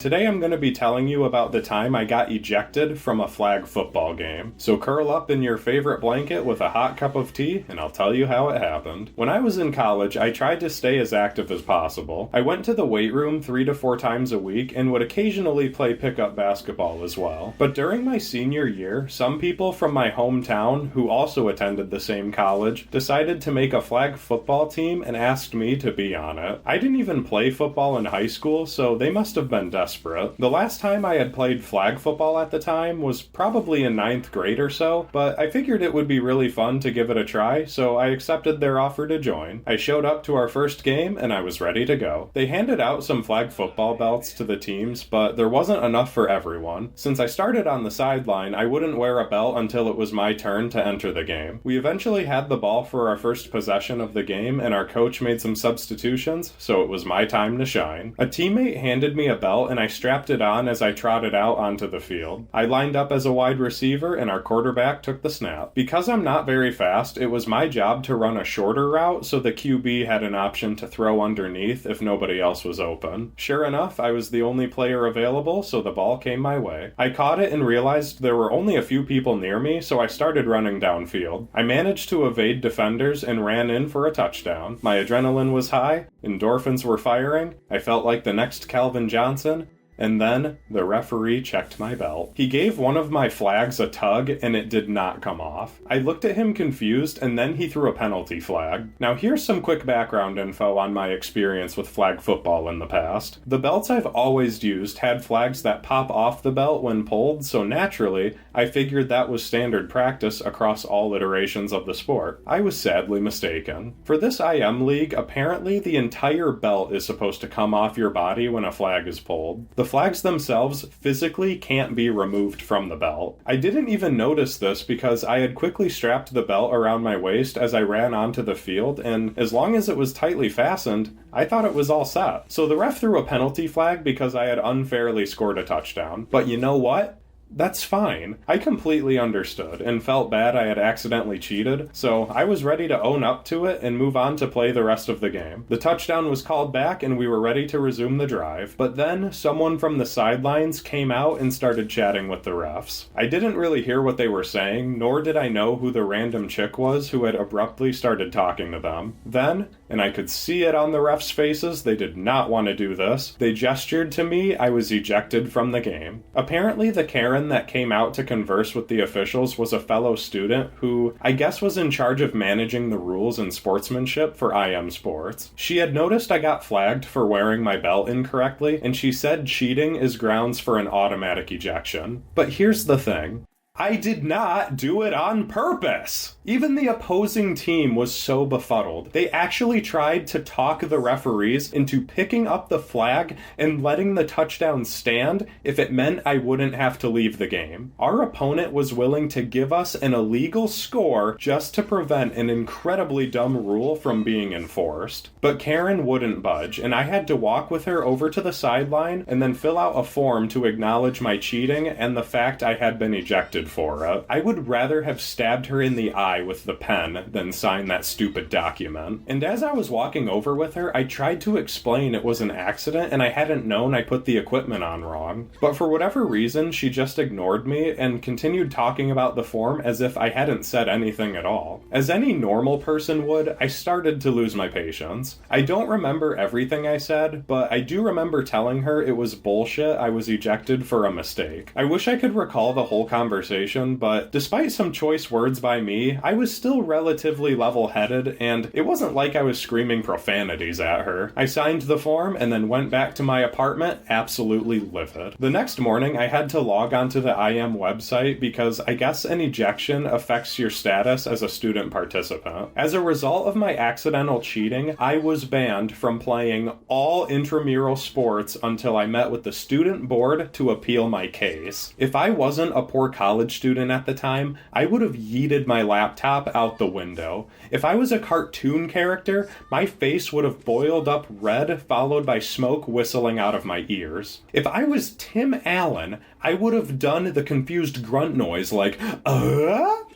Today I'm going to be telling you about the time I got ejected from a flag football game. So curl up in your favorite blanket with a hot cup of tea, and I'll tell you how it happened. When I was in college, I tried to stay as active as possible. I went to the weight room 3 to 4 times a week and would occasionally play pickup basketball as well. But during my senior year, some people from my hometown who also attended the same college decided to make a flag football team and asked me to be on it. I didn't even play football in high school, so they must have been desperate. The last time I had played flag football at the time was probably in 9th grade or so, but I figured it would be really fun to give it a try, so I accepted their offer to join. I showed up to our first game and I was ready to go. They handed out some flag football belts to the teams, but there wasn't enough for everyone. Since I started on the sideline, I wouldn't wear a belt until it was my turn to enter the game. We eventually had the ball for our first possession of the game, and our coach made some substitutions, so it was my time to shine. A teammate handed me a belt and I strapped it on as I trotted out onto the field. I lined up as a wide receiver and our quarterback took the snap. Because I'm not very fast, it was my job to run a shorter route so the QB had an option to throw underneath if nobody else was open. Sure enough, I was the only player available, so the ball came my way. I caught it and realized there were only a few people near me, so I started running downfield. I managed to evade defenders and ran in for a touchdown. My adrenaline was high, endorphins were firing, I felt like the next Calvin Johnson, and then the referee checked my belt. He gave one of my flags a tug and it did not come off. I looked at him confused and then he threw a penalty flag. Now here's some quick background info on my experience with flag football in the past. The belts I've always used had flags that pop off the belt when pulled, so naturally I figured that was standard practice across all iterations of the sport. I was sadly mistaken. For this IM league, apparently the entire belt is supposed to come off your body when a flag is pulled. The flags themselves physically can't be removed from the belt. I didn't even notice this because I had quickly strapped the belt around my waist as I ran onto the field, and as long as it was tightly fastened, I thought it was all set. So the ref threw a penalty flag because I had unfairly scored a touchdown. But you know what? That's fine. I completely understood and felt bad I had accidentally cheated, so I was ready to own up to it and move on to play the rest of the game. The touchdown was called back and we were ready to resume the drive, but then someone from the sidelines came out and started chatting with the refs. I didn't really hear what they were saying, nor did I know who the random chick was who had abruptly started talking to them. Then, and I could see it on the refs' faces, they did not want to do this. They gestured to me. I was ejected from the game. Apparently the Karen that came out to converse with the officials was a fellow student who I guess was in charge of managing the rules and sportsmanship for IM sports. She had noticed I got flagged for wearing my belt incorrectly, and she said cheating is grounds for an automatic ejection. But here's the thing. I did not do it on purpose. Even the opposing team was so befuddled. They actually tried to talk the referees into picking up the flag and letting the touchdown stand if it meant I wouldn't have to leave the game. Our opponent was willing to give us an illegal score just to prevent an incredibly dumb rule from being enforced. But Karen wouldn't budge, and I had to walk with her over to the sideline and then fill out a form to acknowledge my cheating and the fact I had been ejected for it. I would rather have stabbed her in the eye with the pen than sign that stupid document. And as I was walking over with her, I tried to explain it was an accident and I hadn't known I put the equipment on wrong. But for whatever reason, she just ignored me and continued talking about the form as if I hadn't said anything at all. As any normal person would, I started to lose my patience. I don't remember everything I said, but I do remember telling her it was bullshit I was ejected for a mistake. I wish I could recall the whole conversation, but despite some choice words by me, I was still relatively level-headed, and it wasn't like I was screaming profanities at her. I signed the form and then went back to my apartment absolutely livid. The next morning, I had to log onto the IM website because I guess an ejection affects your status as a student participant. As a result of my accidental cheating, I was banned from playing all intramural sports until I met with the student board to appeal my case. If I wasn't a poor college student at the time, I would have yeeted my laptop out the window. If I was a cartoon character, my face would have boiled up red, followed by smoke whistling out of my ears. If I was Tim Allen, I would have done the confused grunt noise like,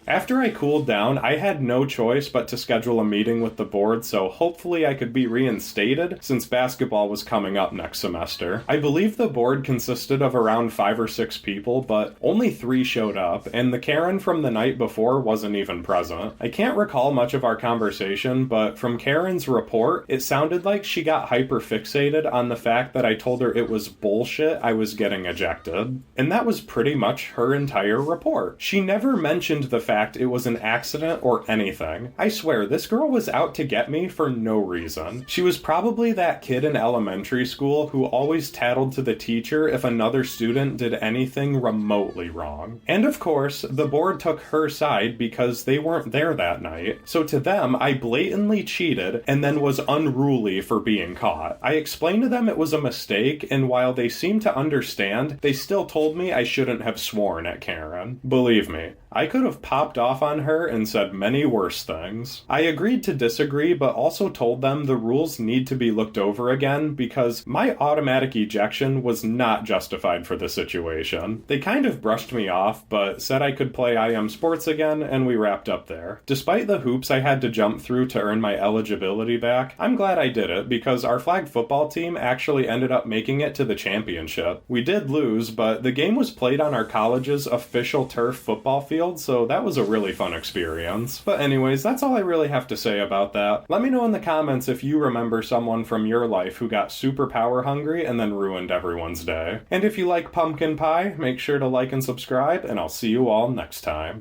After I cooled down, I had no choice but to schedule a meeting with the board, so hopefully I could be reinstated since basketball was coming up next semester. I believe the board consisted of around 5 or 6 people, but only 3 showed up, and the Karen from the night before wasn't even present. I can't recall much of our conversation, but from Karen's report, it sounded like she got hyper-fixated on the fact that I told her it was bullshit I was getting ejected. And that was pretty much her entire report. She never mentioned the fact it was an accident or anything. I swear, this girl was out to get me for no reason. She was probably that kid in elementary school who always tattled to the teacher if another student did anything remotely wrong. And of course, the board took her side because they weren't there that night. So to them, I blatantly cheated and then was unruly for being caught. I explained to them it was a mistake, and while they seemed to understand, they still told me I shouldn't have sworn at Karen. Believe me, I could have popped off on her and said many worse things. I agreed to disagree, but also told them the rules need to be looked over again because my automatic ejection was not justified for the situation. They kind of brushed me off, but said I could play IM Sports again, and we wrapped up there. Despite the hoops I had to jump through to earn my eligibility back, I'm glad I did it because our flag football team actually ended up making it to the championship. We did lose, but the game was played on our college's official turf football field, so that was a really fun experience. But anyways, that's all I really have to say about that. Let me know in the comments if you remember someone from your life who got super power hungry and then ruined everyone's day. And if you like pumpkin pie, make sure to like and subscribe, and I'll see you all next time.